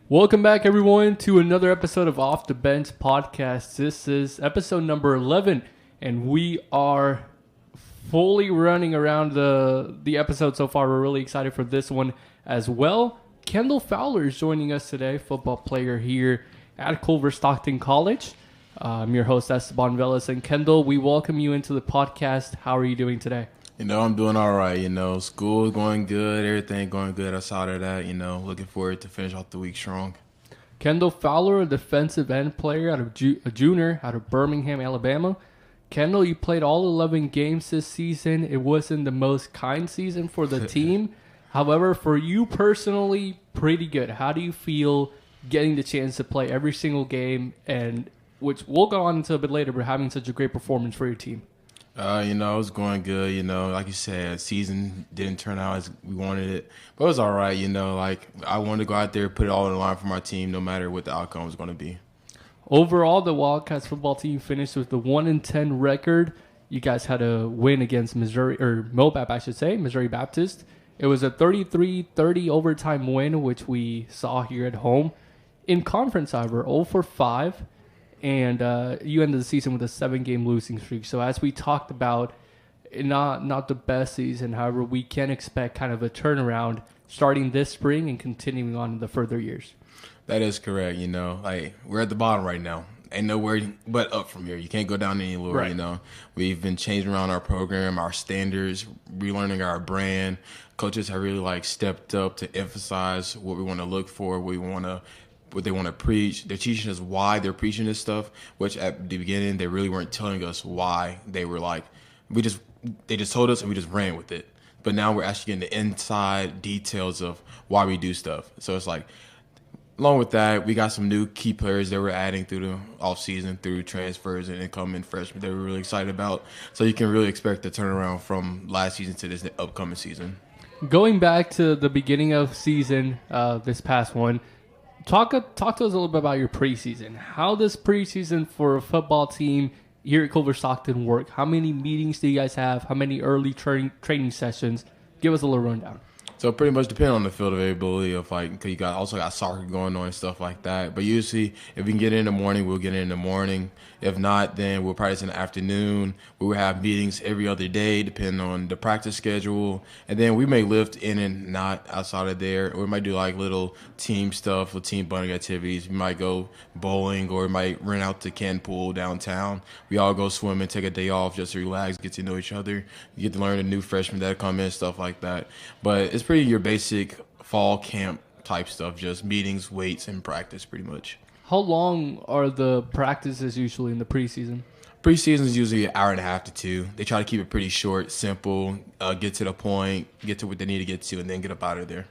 Welcome back, everyone, to another episode of Off the Bench Podcast. This is episode number 11, and we are fully running around the episode so far. We're really excited for this one as well. Kendall Fowler is joining us today, football player here at Culver Stockton College. I'm your host, Esteban Velez, and Kendall, we welcome you into the podcast. How are you doing today? I'm doing all right. School going good, everything going good outside of that. Looking forward to finish off the week strong. Kendall Fowler, a defensive end player a junior out of Birmingham, Alabama. Kendall, you played all 11 games this season. It wasn't the most kind season for the team. However, for you personally, pretty good. How do you feel getting the chance to play every single game, and which we'll go on into a bit later, but having such a great performance for your team? It was going good. Like you said, season didn't turn out as we wanted it, but it was all right. I wanted to go out there, put it all on the line for my team, no matter what the outcome was going to be. Overall, the Wildcats football team finished with the 1-10 record. You guys had a win against Missouri Baptist. It was a 33-30 overtime win, which we saw here at home. In conference, however, 0-5. And you ended the season with a 7-game losing streak. So as we talked about, not the best season. However, we can expect kind of a turnaround starting this spring and continuing on in the further years. That is correct. We're at the bottom right now. Ain't nowhere but up from here. You can't go down any lower. Right. We've been changing around our program, our standards, relearning our brand. Coaches have really stepped up to emphasize what we want to look for, what they want to preach. They're teaching us why they're preaching this stuff, which at the beginning they really weren't telling us why. They were they just told us and we just ran with it. But now we're actually getting the inside details of why we do stuff. So it's along with that, we got some new key players that we're adding through the offseason, through transfers and incoming freshmen that we're really excited about. So you can really expect a turnaround from last season to this upcoming season. Going back to the beginning of season, this past one, Talk to us a little bit about your preseason. How does preseason for a football team here at Culver Stockton work? How many meetings do you guys have? How many early training sessions? Give us a little rundown. So pretty much depending on the field availability of because you also got soccer going on and stuff like that. But usually if we can get in the morning, we'll get in the morning. If not, then we'll practice in the afternoon. We will have meetings every other day depending on the practice schedule. And then we may lift in and not outside of there. Or we might do little team stuff or team bonding activities. We might go bowling or we might rent out to Ken Pool downtown. We all go swimming, take a day off just to relax, get to know each other. You get to learn the new freshmen that come in, stuff like that. But it's pretty your basic fall camp type stuff, just meetings, weights, and practice pretty much. How long are the practices usually in the preseason? Preseason is usually an hour and a half to 2. They try to keep it pretty short, simple, get to the point, get to what they need to get to, and then get up out of there.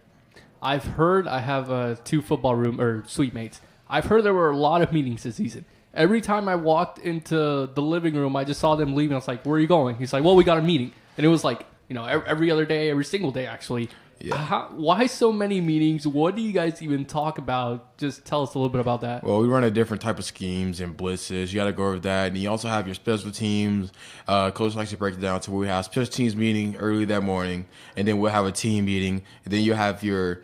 I've heard, I have 2 football room or suite mates. I've heard there were a lot of meetings this season. Every time I walked into the living room, I just saw them leaving. I was like, where are you going? He's like, well, we got a meeting. And it was every other day, every single day, actually. Yeah. Why so many meetings? What do you guys even talk about? Just tell us a little bit about that. Well, we run a different type of schemes and blitzes. You got to go over that. And you also have your special teams. Coach likes to break it down to where we have special teams meeting early that morning. And then we'll have a team meeting. And then you have your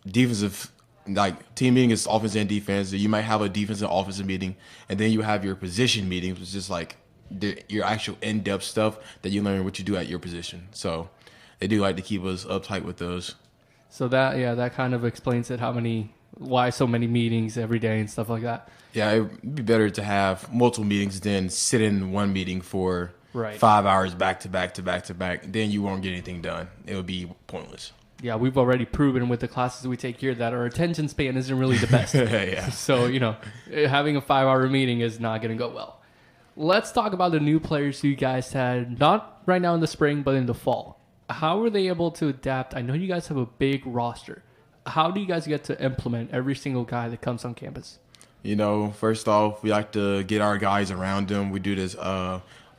defensive, team meeting is offense and defense. You might have a defensive offensive meeting. And then you have your position meetings, which is your actual in-depth stuff that you learn what you do at your position. So they do like to keep us uptight with those. So that kind of explains it. Why so many meetings every day and stuff like that. Yeah, it'd be better to have multiple meetings than sit in one meeting for right. 5 hours back to back to back to back. Then you won't get anything done. It would be pointless. Yeah, we've already proven with the classes we take here that our attention span isn't really the best. Yeah. So, having a 5-hour meeting is not going to go well. Let's talk about the new players you guys had, not right now in the spring, but in the fall. How were they able to adapt? I know you guys have a big roster. How do you guys get to implement every single guy that comes on campus? First off, we like to get our guys around them. We do this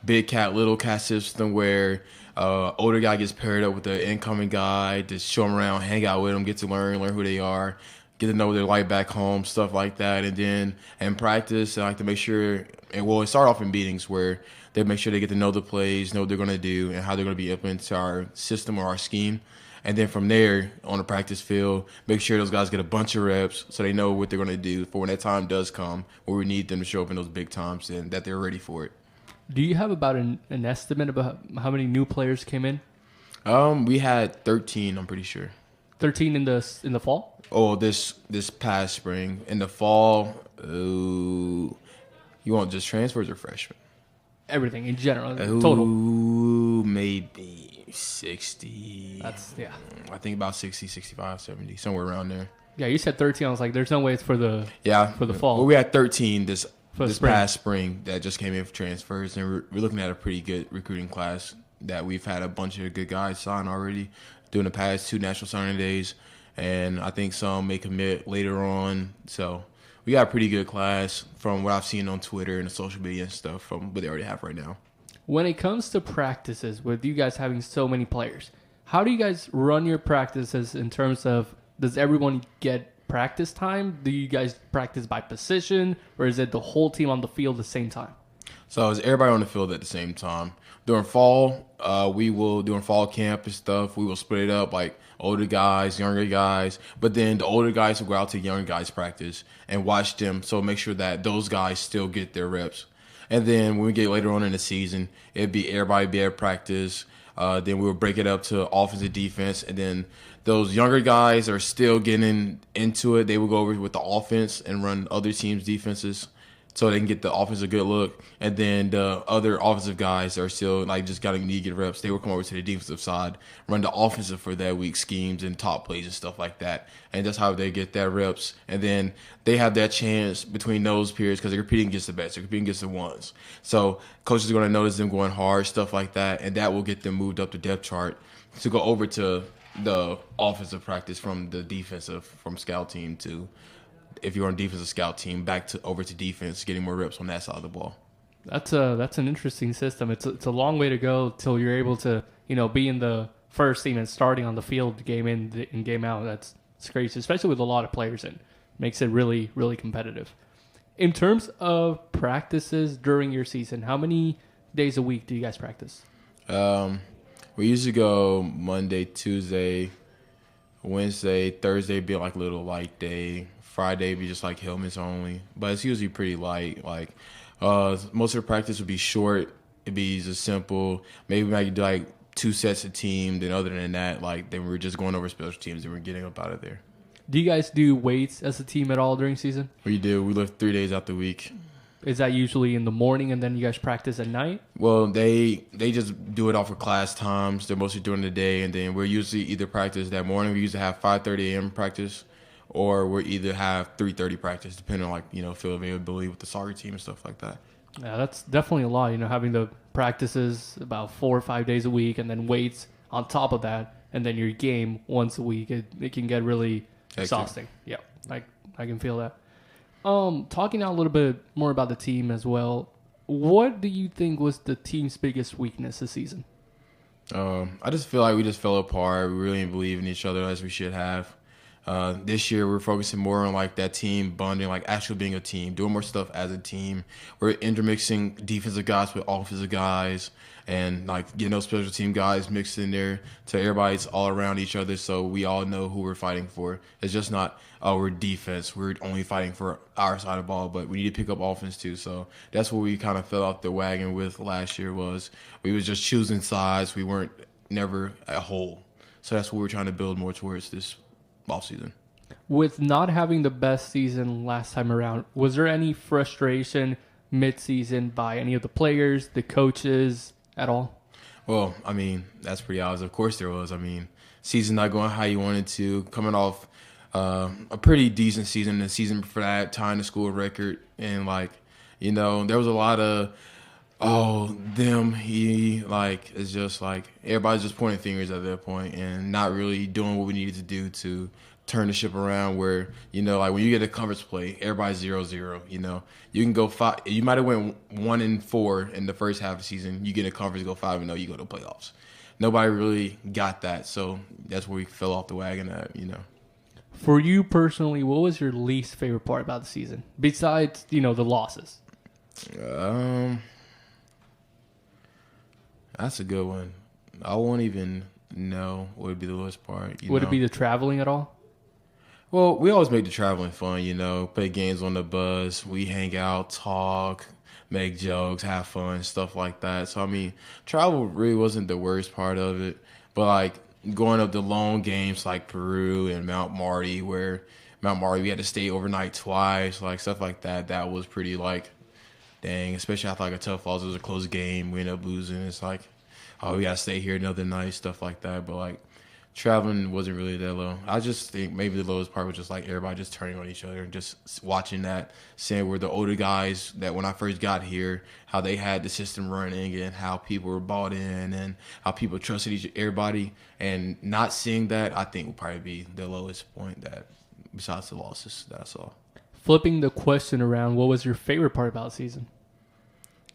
big cat, little cat system where older guy gets paired up with the incoming guy, just show them around, hang out with them, get to learn who they are, get to know their life back home, stuff like that. And then in practice, I like to make sure, it start off in meetings where they make sure they get to know the plays, know what they're going to do, and how they're going to be implemented to our system or our scheme. And then from there, on the practice field, make sure those guys get a bunch of reps so they know what they're going to do for when that time does come, where we need them to show up in those big times and that they're ready for it. Do you have about an estimate about how many new players came in? We had 13, I'm pretty sure. 13 in the fall? Oh, this past spring. In the fall, you want just transfers or freshmen? Everything in general, total. Maybe 60. Yeah. I think about 60, 65, 70, somewhere around there. Yeah, you said 13. I was like, there's no way it's for the fall. Well, we had 13 this spring. past spring that just came in for transfers, and we're looking at a pretty good recruiting class that we've had a bunch of good guys sign already during the past 2 national signing days, and I think some may commit later on. So we got a pretty good class from what I've seen on Twitter and the social media and stuff from what they already have right now. When it comes to practices, with you guys having so many players, how do you guys run your practices in terms of, does everyone get practice time? Do you guys practice by position, or is it the whole team on the field at the same time? So is everybody on the field at the same time? During fall, during fall camp and stuff, we will split it up like older guys, younger guys. But then the older guys will go out to younger guys practice and watch them. So make sure that those guys still get their reps. And then when we get later on in the season, it'd be everybody be at practice. Then we'll break it up to offense and defense. And then those younger guys are still getting into it. They will go over with the offense and run other teams' defenses so they can get the offense a good look. And then the other offensive guys are still like just need to get reps. They will come over to the defensive side, run the offensive for that week schemes and top plays and stuff like that. And that's how they get that reps. And then they have that chance between those periods because they're competing against the best. They're competing against the ones. So coaches are going to notice them going hard, stuff like that. And that will get them moved up the depth chart to go over to the offensive practice from the defensive, from scout team to, if you're on defensive scout team, over to defense, getting more reps on that side of the ball. That's an interesting system. It's a long way to go till you're able to be in the first team and starting on the field game in and game out. That's crazy, especially with a lot of players in. Makes it really, really competitive. In terms of practices during your season, how many days a week do you guys practice? We usually go Monday, Tuesday, Wednesday, Thursday be like a little light day. Friday be just like helmets only, but it's usually pretty light. Like most of the practice would be short. It'd be just simple. Maybe we might do like 2 sets of team. Then other than that, then we're just going over special teams and we're getting up out of there. Do you guys do weights as a team at all during season? We do. We lift 3 days out the week. Is that usually in the morning and then you guys practice at night? Well, they just do it off of class times. They're mostly during the day, and then we're usually either practice that morning. We usually have 5:30 a.m. practice, or we either have 3:30 practice, depending on field availability with the soccer team and stuff like that. Yeah, that's definitely a lot. Having the practices about 4 or 5 days a week, and then weights on top of that, and then your game once a week. It can get really exhausting. Yeah, I can feel that. Talking now a little bit more about the team as well. What do you think was the team's biggest weakness this season? I just feel like we just fell apart. We really didn't believe in each other as we should have. This year, we're focusing more on that team bonding, actually being a team, doing more stuff as a team. We're intermixing defensive guys with offensive guys, and getting those special team guys mixed in there so everybody's all around each other, so we all know who we're fighting for. It's just not we're defense, we're only fighting for our side of the ball, but we need to pick up offense too. So that's what we kind of fell off the wagon with last year. Was we was just choosing sides. We weren't never a whole. So that's what we're trying to build more towards this offseason. With not having the best season last time around, was there any frustration mid-season by any of the players, the coaches at all? Well, that's pretty obvious. Of course there was. Season not going how you wanted to, coming off a pretty decent season, the season for that, tying the school record, and there was a lot of it's just everybody's just pointing fingers at that point and not really doing what we needed to do to turn the ship around where, when you get a conference play, everybody's 0-0, you can go you might have went 1-4 in the first half of the season. You get a conference, go 5-0, you go to playoffs. Nobody really got that. So that's where we fell off the wagon at, For you personally, what was your least favorite part about the season besides, the losses? That's a good one. I won't even No, would be the lowest part. Would it be the traveling at all? Well, we always make the traveling fun, play games on the bus. We hang out, talk, make jokes, have fun, stuff like that. So, I mean, travel really wasn't the worst part of it. But, like, going up the long games like Peru and Mount Marty, where Mount Marty we had to stay overnight twice, like, stuff like that, that was pretty, like, dang, especially after, like, a tough loss. It was a close game. We ended up losing. It's like, oh, we got to stay here another night, stuff like that. But, like, traveling wasn't really that low. I just think maybe the lowest part was just like everybody just turning on each other and just watching that, seeing where the older guys that when I first got here, how they had the system running and how people were bought in and how people trusted everybody. And not seeing that, I think would probably be the lowest point that besides the losses that I saw. Flipping the question around, what was your favorite part about the season?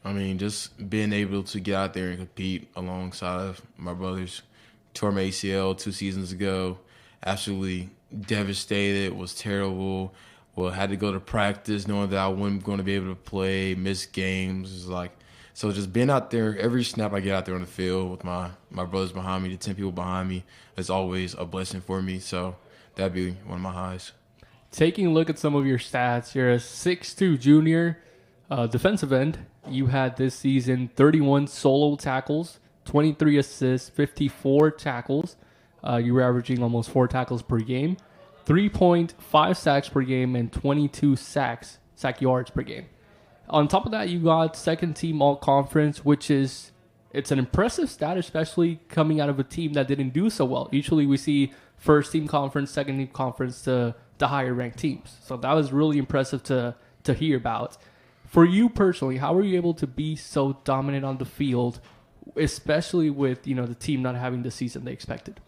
I mean, just being able to get out there and compete alongside of my brothers. Tore my ACL 2 seasons ago. Absolutely devastated. Was terrible. Well, had to go to practice knowing that I wasn't going to be able to play, miss games. It's like, so just being out there, every snap I get out there on the field with my brothers behind me, the 10 people behind me, is always a blessing for me. So that'd be one of my highs. Taking a look at some of your stats, you're a 6'2 junior defensive end. You had this season 31 solo tackles, 23 assists, 54 tackles. You were averaging almost 4 tackles per game, 3.5 sacks per game, and 22 sack yards per game. On top of that, you got second team all-conference, which is it's an impressive stat, especially coming out of a team that didn't do so well. Usually we see first team conference, second team conference to higher ranked teams. So that was really impressive to hear about. For you personally, how were you able to be so dominant on the field, especially with the team not having the season they expected?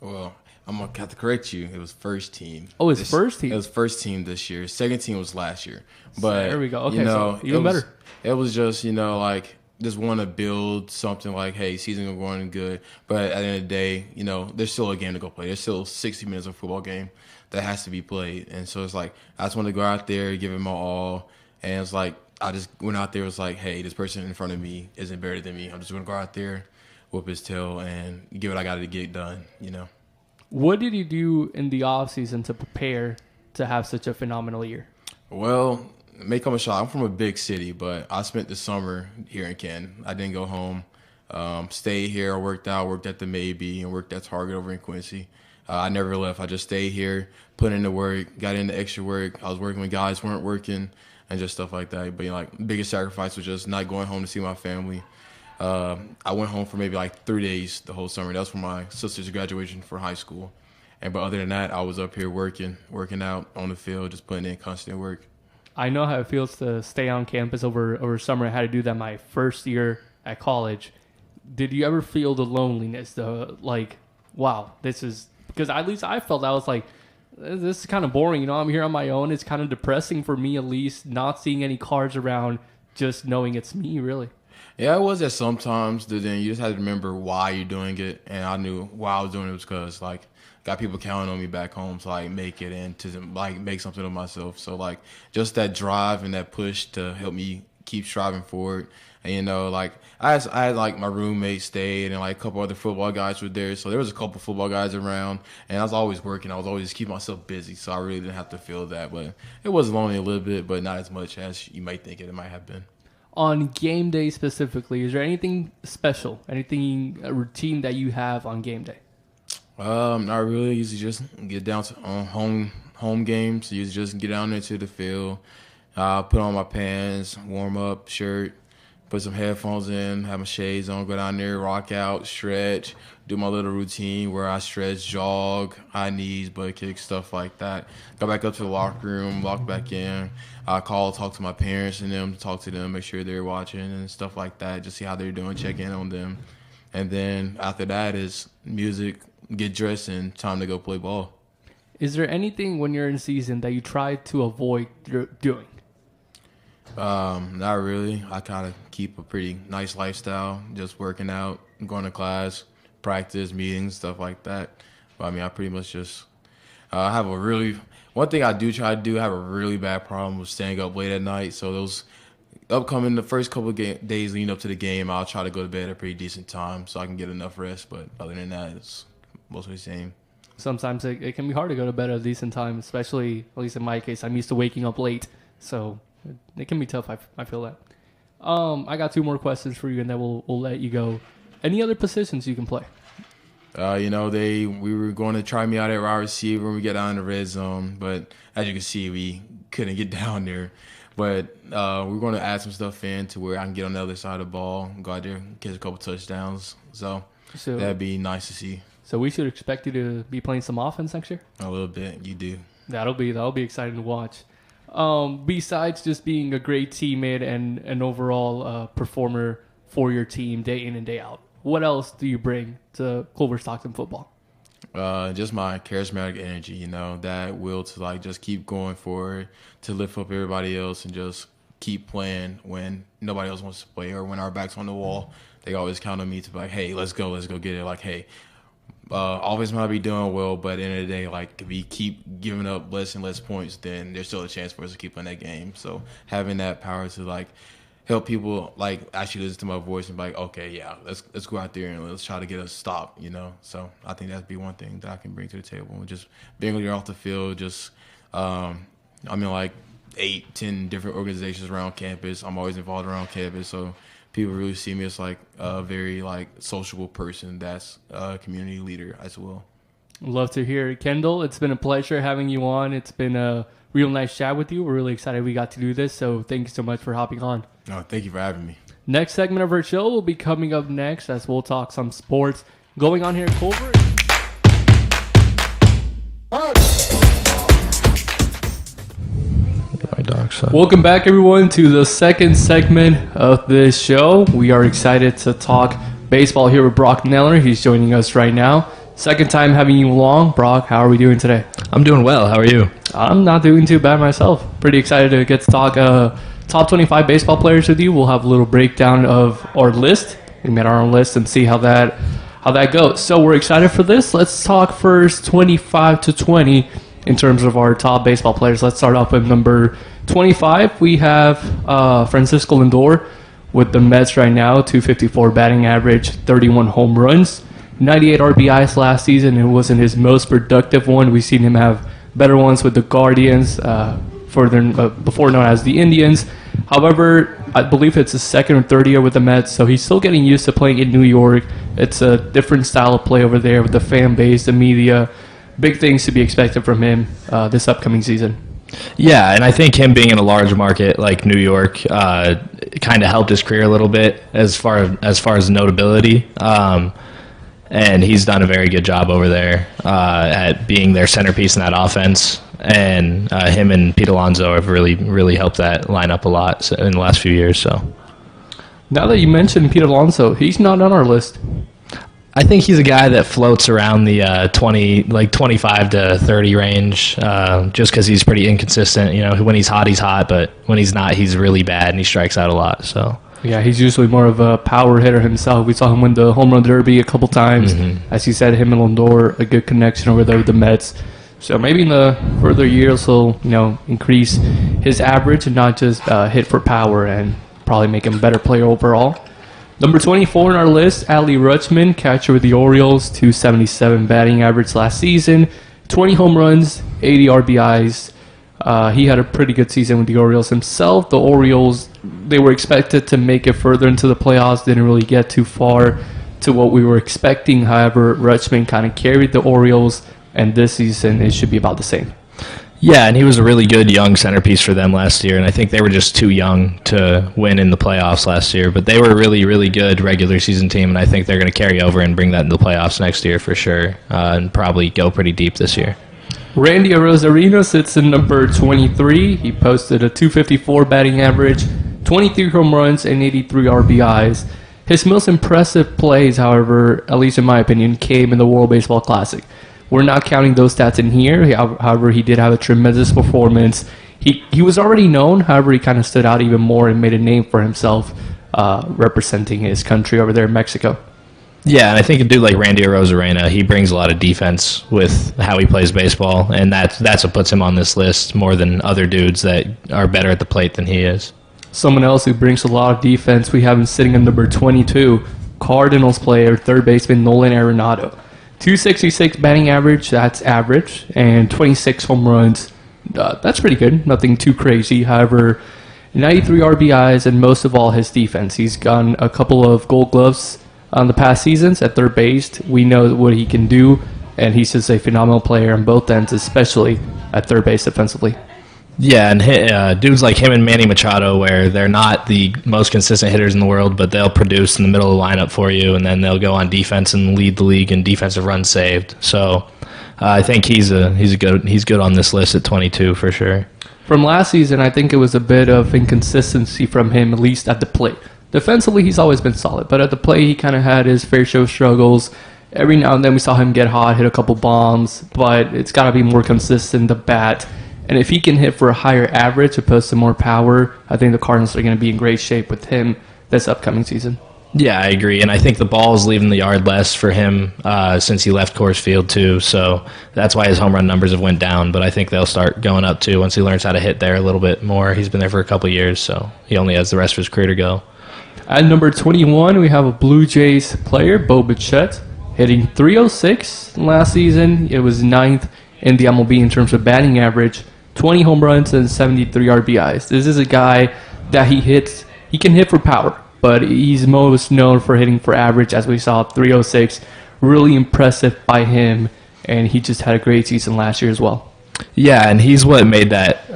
Well, I'm gonna have to correct you. It was first team. Oh, it's first team. It was first team this year. Second team was last year. But there we go. Okay, so even better. It was just like just want to build something like, hey, season going good. But at the end of the day, there's still a game to go play. There's still 60 minutes of football game that has to be played. And so it's like I just want to go out there, give it my all. And it's like I just went out there. It was like, hey, this person in front of me isn't better than me. I'm just going to go out there, whoop his tail, and get what I got to get done, What did you do in the offseason to prepare to have such a phenomenal year? Well, may come a shot. I'm from a big city, but I spent the summer here in Canton. I didn't go home. Stayed here. I worked at the Maybe, and worked at Target over in Quincy. I never left. I just stayed here, put in the work, got into extra work. I was working when guys weren't working and just stuff like that. But, biggest sacrifice was just not going home to see my family. I went home for maybe 3 days the whole summer. That was for my sister's graduation for high school. But other than that, I was up here working out on the field, just putting in constant work. I know how it feels to stay on campus over summer. I had to do that my first year at college. Did you ever feel the loneliness? Wow, this is... Because at least I felt I was like, this is kind of boring. I'm here on my own. It's kind of depressing for me, at least, not seeing any cards around, just knowing it's me, really. Yeah, it was that sometimes, but then you just had to remember why you're doing it. And I knew why I was doing it was because, got people counting on me back home to, make it and to, make something of myself. So, just that drive and that push to help me keep striving forward. And, I had my roommate stayed and, a couple other football guys were there. So there was a couple football guys around. And I was always working. I was always keeping myself busy. So I really didn't have to feel that. But it was lonely a little bit, but not as much as you might think it might have been. On game day specifically, is there anything special, a routine that you have on game day? Not really. Usually just get down to home games. Usually just get down there to the field, put on my pants, warm up, shirt, put some headphones in, have my shades on, go down there, rock out, stretch, do my little routine where I stretch, jog, high knees, butt kicks, stuff like that. Go back up to the locker room, walk back in. I talk to my parents and them, talk to them, make sure they're watching and stuff like that, just see how they're doing, check in on them. And then after that is music, get dressed, and time to go play ball. Is there anything when you're in season that you try to avoid doing? Not really. I kind of keep a pretty nice lifestyle, just working out, going to class, practice, meetings, stuff like that. But I pretty much just have one thing I do try to do, I have a really bad problem with staying up late at night. So those the first couple of days leading up to the game, I'll try to go to bed at a pretty decent time so I can get enough rest. But other than that, it's mostly the same. Sometimes it can be hard to go to bed at a decent time, especially, at least in my case, I'm used to waking up late. So it can be tough, I feel that. I got 2 more questions for you, and then we'll let you go. Any other positions you can play? We were going to try me out at wide receiver when we get down in the red zone, but as you can see, we couldn't get down there. But we're going to add some stuff in to where I can get on the other side of the ball, go out there, catch a couple touchdowns. So that'd be nice to see. So we should expect you to be playing some offense next year? A little bit, you do. That'll be exciting to watch. Besides just being a great teammate and an overall performer for your team day in and day out, what else do you bring to Clover Stockton football? Just my charismatic energy, that will to just keep going forward, to lift up everybody else and just keep playing when nobody else wants to play or when our back's on the wall. They always count on me to be like, hey, let's go get it. Like, hey, offense might be doing well, but at the end of the day, if we keep giving up less and less points, then there's still a chance for us to keep playing that game. So having that power to help people actually listen to my voice and be like, okay, yeah, let's go out there and let's try to get a stop, So I think that'd be one thing that I can bring to the table. Just being when you're off the field, just 8-10 different organizations around campus. I'm always involved around campus, so people really see me as a very sociable person that's a community leader as well. Love to hear it. Kendall, it's been a pleasure having you on. It's been a real nice chat with you. We're really excited we got to do this, so thank you so much for hopping on. No, thank you for having me. Next segment of our show will be coming up next as we'll talk some sports going on here at Culver. Welcome back, everyone, to the second segment of this show. We are excited to talk baseball here with Brock Nellor. He's joining us right now. Second time having you along. Brock, how are we doing today? I'm doing well. How are you? I'm not doing too bad myself. Pretty excited to get to talk top 25 baseball players with you. We'll have a little breakdown of our list. We made our own list and see how that goes. So we're excited for this. Let's talk first 25 to 20 in terms of our top baseball players. Let's start off with number 25. We have Francisco Lindor with the Mets right now, 254 batting average, 31 home runs, 98 RBIs last season. It wasn't his most productive one. We've seen him have better ones with the Guardians, before known as the Indians. However, I believe it's his second or third year with the Mets, so he's still getting used to playing in New York. It's a different style of play over there with the fan base, the media. Big things to be expected from him this upcoming season. Yeah, and I think him being in a large market like New York kind of helped his career a little bit as far as notability. And he's done a very good job over there at being their centerpiece in that offense. And him and Pete Alonso have really, really helped that line up a lot in the last few years. So, now that you mentioned Pete Alonso, he's not on our list. I think he's a guy that floats around the 25 to 30 range, just because he's pretty inconsistent. When he's hot, but when he's not, he's really bad and he strikes out a lot. So. Yeah, he's usually more of a power hitter himself. We saw him win the home run derby a couple times. Mm-hmm. As you said, him and Lindor, a good connection over there with the Mets. So maybe in the further years he'll, increase his average and not just hit for power and probably make him a better player overall. Number 24 on our list, Adley Rutschman, catcher with the Orioles, 277 batting average last season, 20 home runs, 80 RBIs. He had a pretty good season with the Orioles himself. The Orioles, they were expected to make it further into the playoffs, didn't really get too far to what we were expecting. However, Rutschman kind of carried the Orioles, and this season it should be about the same. Yeah, and he was a really good young centerpiece for them last year, and I think they were just too young to win in the playoffs last year. But they were a really, really good regular season team, and I think they're going to carry over and bring that into the playoffs next year for sure, and probably go pretty deep this year. Randy Arozarena sits in number 23. He posted a 254 batting average, 23 home runs, and 83 RBIs. His most impressive plays, however, at least in my opinion, came in the World Baseball Classic. We're not counting those stats in here. However, he did have a tremendous performance. He was already known. However, he kind of stood out even more and made a name for himself representing his country over there in Mexico. Yeah, and I think a dude like Randy Arozarena, he brings a lot of defense with how he plays baseball, and that's what puts him on this list more than other dudes that are better at the plate than he is. Someone else who brings a lot of defense, we have him sitting at number 22, Cardinals player, third baseman Nolan Arenado. 266 batting average, that's average, and 26 home runs. That's pretty good, nothing too crazy. However, 93 RBIs, and most of all, his defense. He's gotten a couple of Gold Gloves on the past seasons at third base. We know what he can do, and he's just a phenomenal player on both ends, especially at third base defensively. Yeah, and dudes like him and Manny Machado, where they're not the most consistent hitters in the world, but they'll produce in the middle of the lineup for you, and then they'll go on defense and lead the league in defensive runs saved. So I think he's good on this list at 22 for sure. From last season, I think it was a bit of inconsistency from him, at least at the plate. Defensively, he's always been solid, but at the plate, he kind of had his fair share of struggles. Every now and then, we saw him get hot, hit a couple bombs, but it's got to be more consistent, the bat. And if he can hit for a higher average opposed to more power, I think the Cardinals are going to be in great shape with him this upcoming season. Yeah, I agree. And I think the ball is leaving the yard less for him since he left Coors Field, too. So that's why his home run numbers have went down. But I think they'll start going up, too, once he learns how to hit there a little bit more. He's been there for a couple of years, so he only has the rest of his career to go. At number 21, we have a Blue Jays player, Bo Bichette, hitting 306 last season. It was ninth in the MLB in terms of batting average. 20 home runs and 73 RBIs. This is a guy that he can hit for power, but he's most known for hitting for average, as we saw, 306. Really impressive by him, and he just had a great season last year as well. Yeah, and he's what made that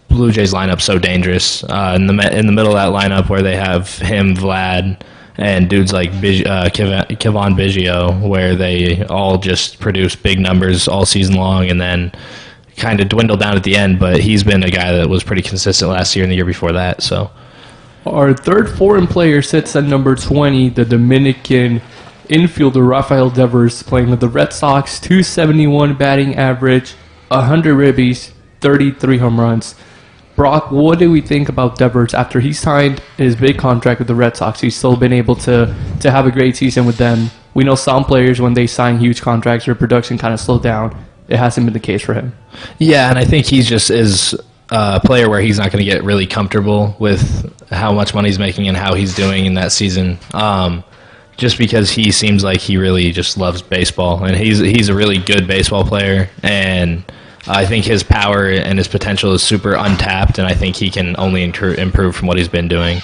Blue Jays lineup so dangerous. In the middle of that lineup where they have him, Vlad, and dudes like Kevon Biggio, where they all just produce big numbers all season long, and then kind of dwindled down at the end, but he's been a guy that was pretty consistent last year and the year before that. So our third foreign player sits at number 20, the Dominican infielder Rafael Devers, playing with the Red Sox. 271 batting average, 100 ribbies, 33 home runs. Brock, what do we think about Devers after he signed his big contract with the Red Sox? He's still been able to have a great season with them. We know some players, when they sign huge contracts, their production kind of slowed down. It hasn't been the case for him. Yeah, and I think he's just is a player where he's not going to get really comfortable with how much money he's making and how he's doing in that season. Just because he seems like he really just loves baseball, and he's a really good baseball player, and I think his power and his potential is super untapped, and I think he can only improve from what he's been doing.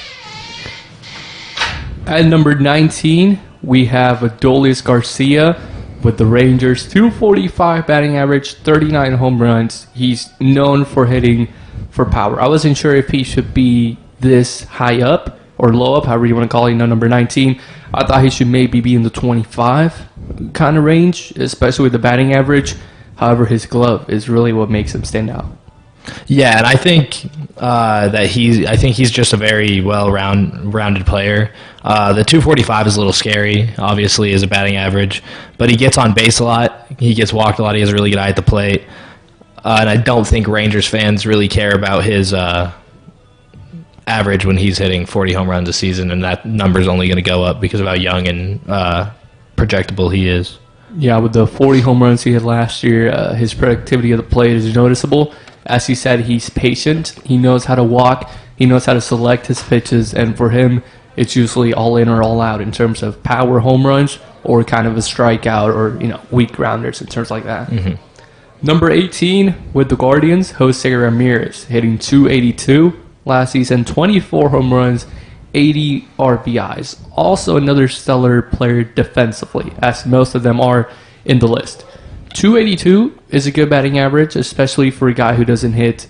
At number 19, we have Adolis Garcia with the Rangers. 245 batting average, 39 home runs. He's known for hitting for power. I wasn't sure if he should be this high up or low up, however you want to call it, number 19. I thought he should maybe be in the 25 kind of range, especially with the batting average. However, his glove is really what makes him stand out. Yeah, and I think he's just a very well-rounded player. The 245 is a little scary, obviously, as a batting average, but he gets on base a lot. He gets walked a lot. He has a really good eye at the plate. And I don't think Rangers fans really care about his average when he's hitting 40 home runs a season, and that number's only going to go up because of how young and projectable he is. Yeah, with the 40 home runs he had last year, his productivity at the plate is noticeable. As he said, he's patient. He knows how to walk. He knows how to select his pitches. And for him, it's usually all in or all out in terms of power home runs or kind of a strikeout or, weak grounders in terms like that. Mm-hmm. Number 18 with the Guardians, Jose Ramirez, hitting 282 last season, 24 home runs, 80 RBIs. Also another stellar player defensively, as most of them are in the list. 282 is a good batting average, especially for a guy who doesn't hit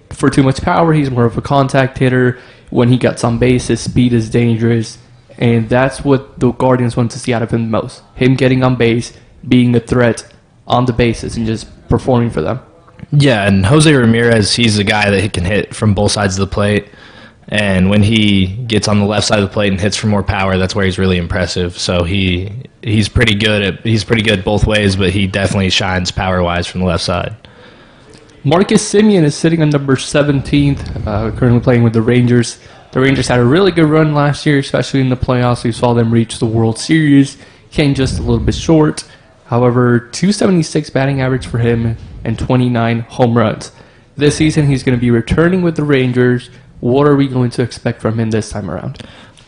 for too much power. He's more of a contact hitter. When he gets on base, his speed is dangerous, and that's what the Guardians want to see out of him most. Him getting on base, being a threat on the bases, and just performing for them. Yeah, and Jose Ramirez, he's a guy that can hit from both sides of the plate. And when he gets on the left side of the plate and hits for more power, that's where he's really impressive. So he's pretty good both ways, but he definitely shines power-wise from the left side. Marcus Semien is sitting on number 17th, currently playing with the Rangers. The Rangers had a really good run last year, especially in the playoffs. We saw them reach the World Series. Came just a little bit short. However, 276 batting average for him and 29 home runs. This season, he's going to be returning with the Rangers What are we going to expect from him this time around?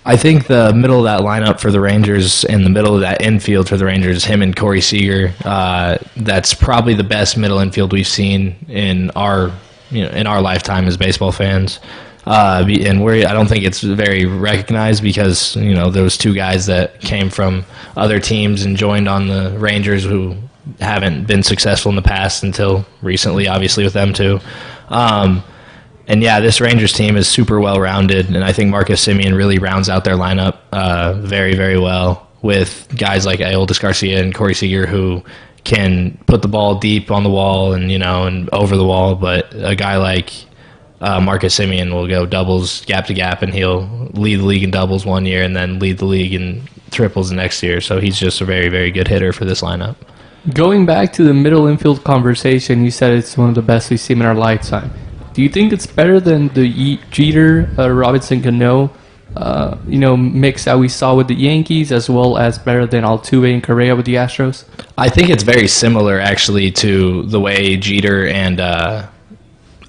I think the middle of that lineup for the Rangers and the middle of that infield for the Rangers, him and Corey Seager, that's probably the best middle infield we've seen in our lifetime as baseball fans. And I don't think it's very recognized because those two guys that came from other teams and joined on the Rangers who haven't been successful in the past until recently, obviously with them too. And yeah, this Rangers team is super well-rounded, and I think Marcus Semien really rounds out their lineup very, very well with guys like Aeldis Garcia and Corey Seager who can put the ball deep on the wall and and over the wall. But a guy like Marcus Semien will go doubles, gap to gap, and he'll lead the league in doubles one year and then lead the league in triples the next year. So he's just a very, very good hitter for this lineup. Going back to the middle infield conversation, you said it's one of the best we've seen in our lifetime. Do you think it's better than the Jeter, Robinson Cano, mix that we saw with the Yankees, as well as better than Altuve and Correa with the Astros? I think it's very similar, actually, to the way Jeter and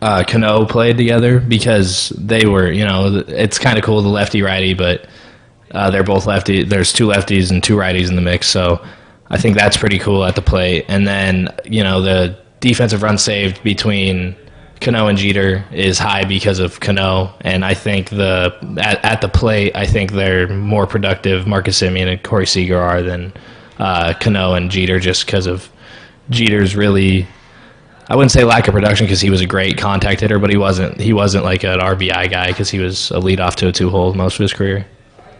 Cano played together because they were, it's kind of cool, the lefty-righty, but they're both lefty. There's two lefties and two righties in the mix, so I think that's pretty cool at the plate. And then, the defensive run saved between Cano and Jeter is high because of Cano, and I think at the plate, I think they're more productive, Marcus Semien and Corey Seager are, than Cano and Jeter, just because of Jeter's really, I wouldn't say lack of production because he was a great contact hitter, but he wasn't like an RBI guy because he was a leadoff to a two-hole most of his career.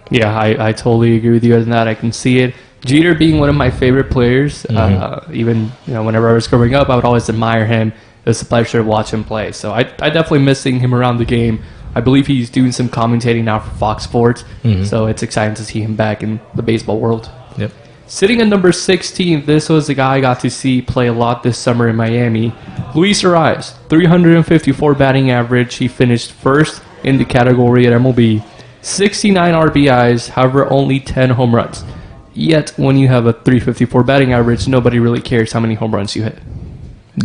Yeah, I totally agree with you on that. I can see it. Jeter being one of my favorite players, even whenever I was growing up, I would always admire him. It was a pleasure to watch him play. So I definitely miss seeing him around the game. I believe he's doing some commentating now for Fox Sports. So it's exciting to see him back in the baseball world. Yep. Sitting at number 16, this was the guy I got to see play a lot this summer in Miami. Luis Arias, 354 batting average. He finished first in the category at MLB. 69 RBIs, however, only 10 home runs. Yet, when you have a 354 batting average, nobody really cares how many home runs you hit.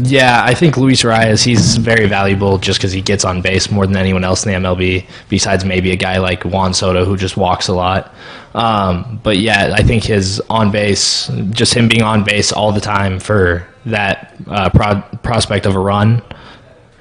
Yeah, I think Luis Arias, he's very valuable just because he gets on base more than anyone else in the MLB, besides maybe a guy like Juan Soto who just walks a lot. But yeah, I think his on base, just him being on base all the time for that prospect of a run,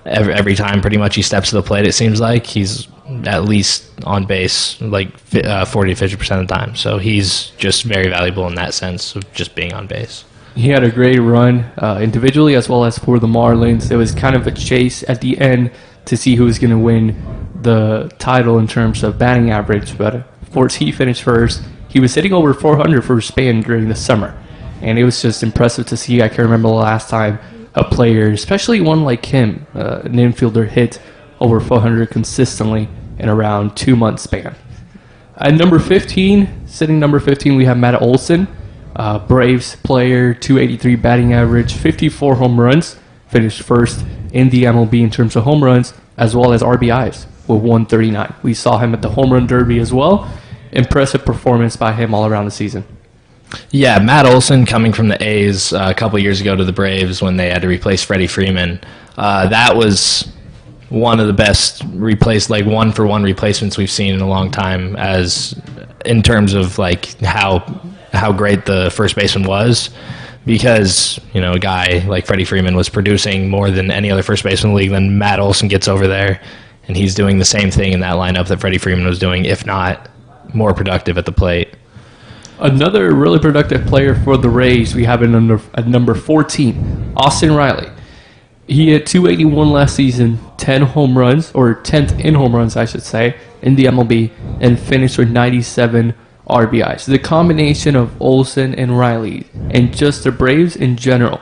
every time pretty much he steps to the plate, it seems like he's at least on base like 40 to 50% of the time. So he's just very valuable in that sense of just being on base. He had a great run individually as well as for the Marlins. It was kind of a chase at the end to see who was going to win the title in terms of batting average. But of course, he finished first. He was hitting over 400 for Spain during the summer. And it was just impressive to see. I can remember the last time a player, especially one like him, an infielder, hit over 400 consistently in around 2 month span. At number 15, sitting number 15, we have Matt Olson. Braves player, 283 batting average, 54 home runs, finished first in the MLB in terms of home runs, as well as RBIs with 139. We saw him at the Home Run Derby as well. Impressive performance by him all around the season. Yeah, Matt Olson coming from the A's a couple years ago to the Braves when they had to replace Freddie Freeman. That was one of the best one-for-one replacements we've seen in a long time, as in terms of like how great the first baseman was, because a guy like Freddie Freeman was producing more than any other first baseman in the league. Then Matt Olson gets over there, and he's doing the same thing in that lineup that Freddie Freeman was doing, if not more productive at the plate. Another really productive player for the Rays we have at number 14, Austin Riley. He had 281 last season, 10 home runs, or 10th in home runs, I should say, in the MLB, and finished with 97 RBIs. The combination of Olson and Riley, and just the Braves in general,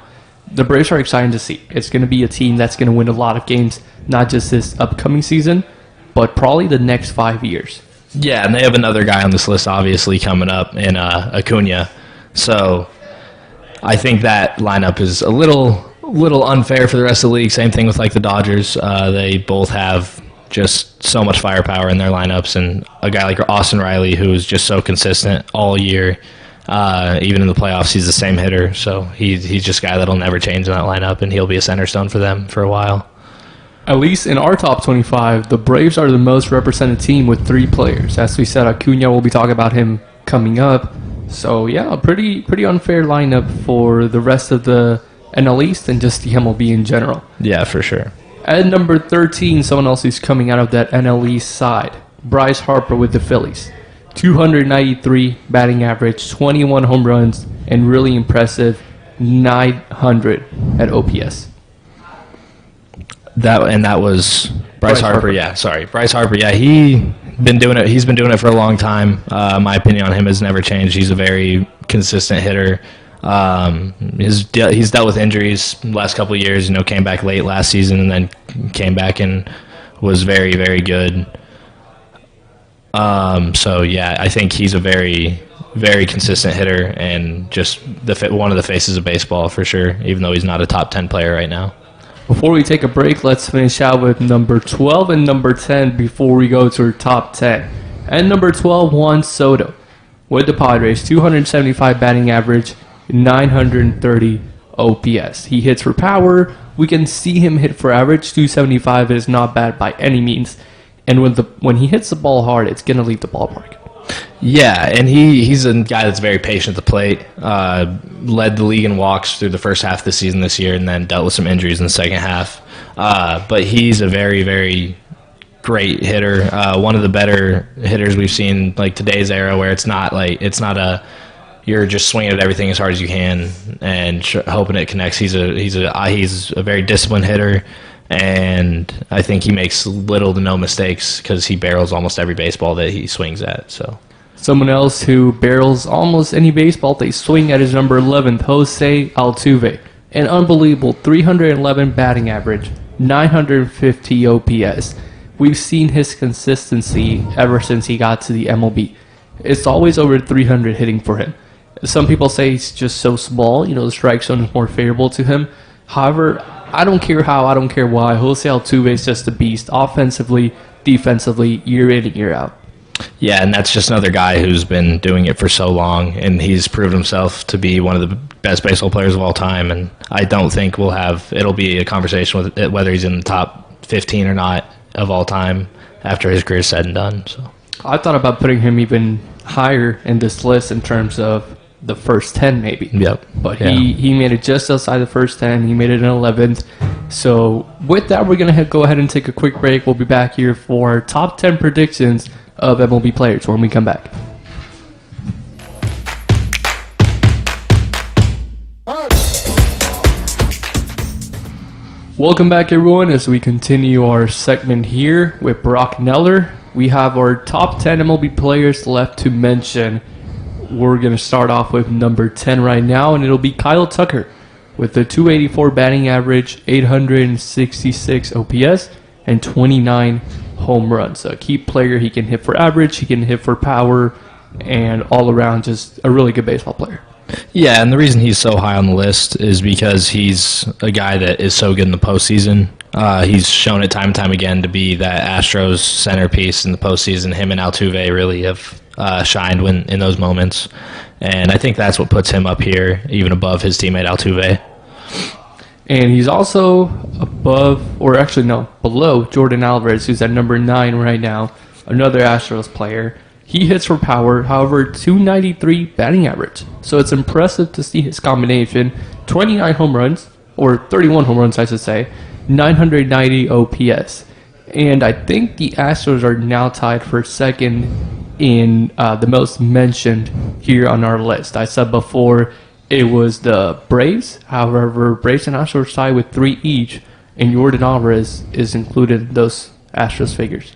the Braves are exciting to see. It's going to be a team that's going to win a lot of games, not just this upcoming season, but probably the next 5 years. Yeah, and they have another guy on this list, obviously, coming up in Acuna. So I think that lineup is a little unfair for the rest of the league. Same thing with like the Dodgers. They both have just so much firepower in their lineups, and a guy like Austin Riley, who is just so consistent all year, even in the playoffs, he's the same hitter. So he's just a guy that'll never change in that lineup, and he'll be a center stone for them for a while. At least in our top 25, the Braves are the most represented team with 3 players. As we said, Acuna, we'll be talking about him coming up. So, yeah, a pretty unfair lineup for the rest of the NL East and just the MLB in general. Yeah, for sure. At number 13, someone else who's coming out of that NL East side, Bryce Harper with the Phillies. 293 batting average, 21 home runs, and really impressive 900 at OPS. That was Bryce Harper. Yeah, sorry, Bryce Harper. Yeah, he's been doing it for a long time. My opinion on him has never changed. He's a very consistent hitter. He's dealt with injuries the last couple of years. Came back late last season and then came back and was very, very good. So yeah, I think he's a very, very consistent hitter and just one of the faces of baseball for sure. Even though he's not a top 10 player right now. Before we take a break, let's finish out with number 12 and number 10 before we go to our top 10. And number 12, Juan Soto with the Padres, 275 batting average, 930 OPS. He hits for power. We can see him hit for average. 275 is not bad by any means. And when he hits the ball hard, it's going to leave the ballpark. Yeah, and he's a guy that's very patient at the plate. Led the league in walks through the first half of the season this year and then dealt with some injuries in the second half. But he's a very, very great hitter. One of the better hitters we've seen like today's era where it's not a you're just swinging at everything as hard as you can and hoping it connects. He's a very disciplined hitter. And I think he makes little to no mistakes because he barrels almost every baseball that he swings at. So, someone else who barrels almost any baseball they swing at is number 11, Jose Altuve. An unbelievable 311 batting average, 950 OPS. We've seen his consistency ever since he got to the MLB. It's always over 300 hitting for him. Some people say he's just so small, the strike zone is more favorable to him. However, I don't care how, I don't care why. Jose Altuve is just a beast, offensively, defensively, year in and year out. Yeah, and that's just another guy who's been doing it for so long, and he's proved himself to be one of the best baseball players of all time. And I don't think it'll be a conversation with it, whether he's in the top 15 or not of all time after his career is said and done. So I thought about putting him even higher in this list in terms of the first 10 maybe. Yep. But he made it just outside the first 10. He made it in 11th. So with that, we're going to go ahead and take a quick break. We'll be back here for our top 10 predictions of MLB players when we come back. Welcome back, everyone, as we continue our segment here with Brock Nellor. We have our top 10 MLB players left to mention. We're going to start off with number 10 right now, and it'll be Kyle Tucker with a 284 batting average, 866 OPS, and 29 home runs. A key player. He can hit for average, he can hit for power, and all around just a really good baseball player. Yeah, and the reason he's so high on the list is because he's a guy that is so good in the postseason. He's shown it time and time again to be that Astros centerpiece in the postseason. Him and Altuve really have shined in those moments. And I think that's what puts him up here, even above his teammate Altuve. And he's also below Jordan Alvarez, who's at number 9 right now, another Astros player. He hits for power, however, 293 batting average. So it's impressive to see his combination. 29 home runs, or 31 home runs, I should say, 990 OPS. And I think the Astros are now tied for second in the most mentioned here on our list. I said before it was the Braves. However, Braves and Astros tied with 3 each, and Jordan Alvarez is included in those Astros figures.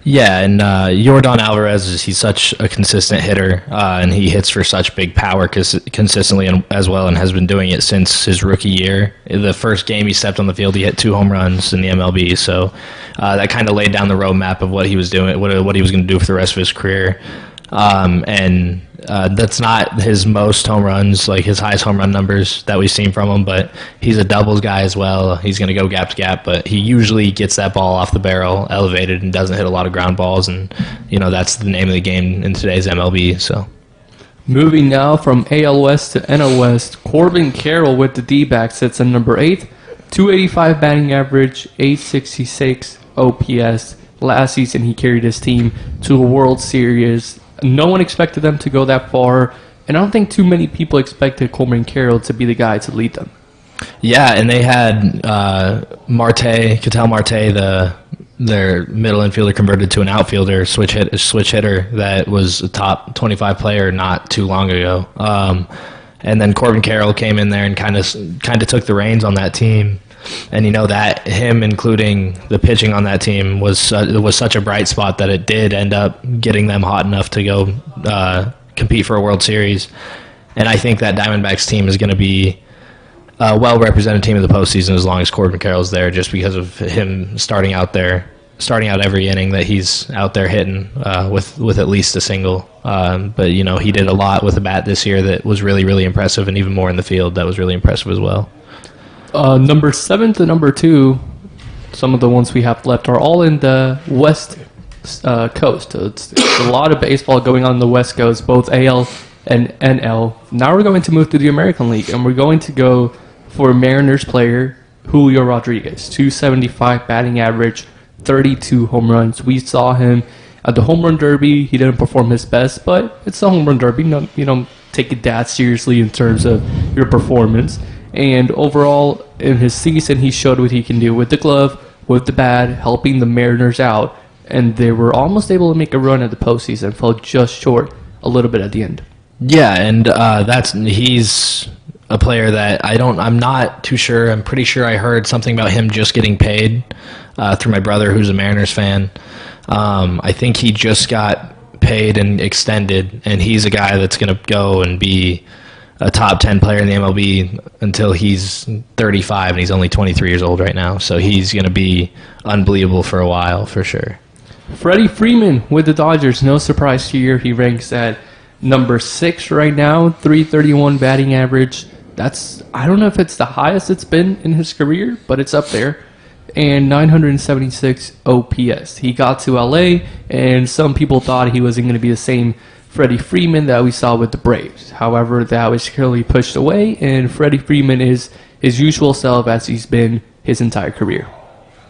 Yeah, and Yordan Alvarez, he's such a consistent hitter, and he hits for such big power consistently as well, and has been doing it since his rookie year. The first game he stepped on the field, he hit 2 home runs in the MLB, so that kind of laid down the roadmap of what he was doing, what he was going to do for the rest of his career. And that's not his most home runs, like his highest home run numbers that we've seen from him, but he's a doubles guy as well. He's going to go gap to gap, but he usually gets that ball off the barrel, elevated, and doesn't hit a lot of ground balls, and that's the name of the game in today's MLB. So, moving now from AL West to NL West, Corbin Carroll with the D-backs sits at number 8, .285 batting average, .866 OPS. Last season, he carried his team to a World Series. No one expected them to go that far, and I don't think too many people expected Corbin Carroll to be the guy to lead them. Yeah, and they had Ketel Marte, their middle infielder, converted to an outfielder, switch hitter that was a top 25 player not too long ago. And then Corbin Carroll came in there and kind of took the reins on that team. And that him including the pitching on that team was such a bright spot that it did end up getting them hot enough to go compete for a World Series. And I think that Diamondbacks team is going to be a well-represented team in the postseason as long as Corbin Carroll's there, just because of him starting out every inning that he's out there hitting with at least a single. But he did a lot with the bat this year that was really, really impressive, and even more in the field that was really impressive as well. Number 7 to number 2, some of the ones we have left are all in the West Coast. It's a lot of baseball going on in the West Coast, both AL and NL. Now we're going to move to the American League, and we're going to go for Mariners player Julio Rodriguez. .275 batting average, 32 home runs. We saw him at the Home Run Derby. He didn't perform his best, but it's a Home Run Derby. No, you don't take it that seriously in terms of your performance. And overall, in his season, he showed what he can do with the glove, with the bat, helping the Mariners out. And they were almost able to make a run at the postseason. Fell just short a little bit at the end. Yeah, and he's a player that I'm not too sure. I'm pretty sure I heard something about him just getting paid through my brother, who's a Mariners fan. I think he just got paid and extended, and he's a guy that's going to go and be a top 10 player in the MLB until he's 35, and he's only 23 years old right now. So he's going to be unbelievable for a while, for sure. Freddie Freeman with the Dodgers. No surprise here. He ranks at number 6 right now, .331 batting average. I don't know if it's the highest it's been in his career, but it's up there. And .976 OPS. He got to LA, and some people thought he wasn't going to be the same Freddie Freeman that we saw with the Braves. However, that was clearly pushed away, and Freddie Freeman is his usual self as he's been his entire career.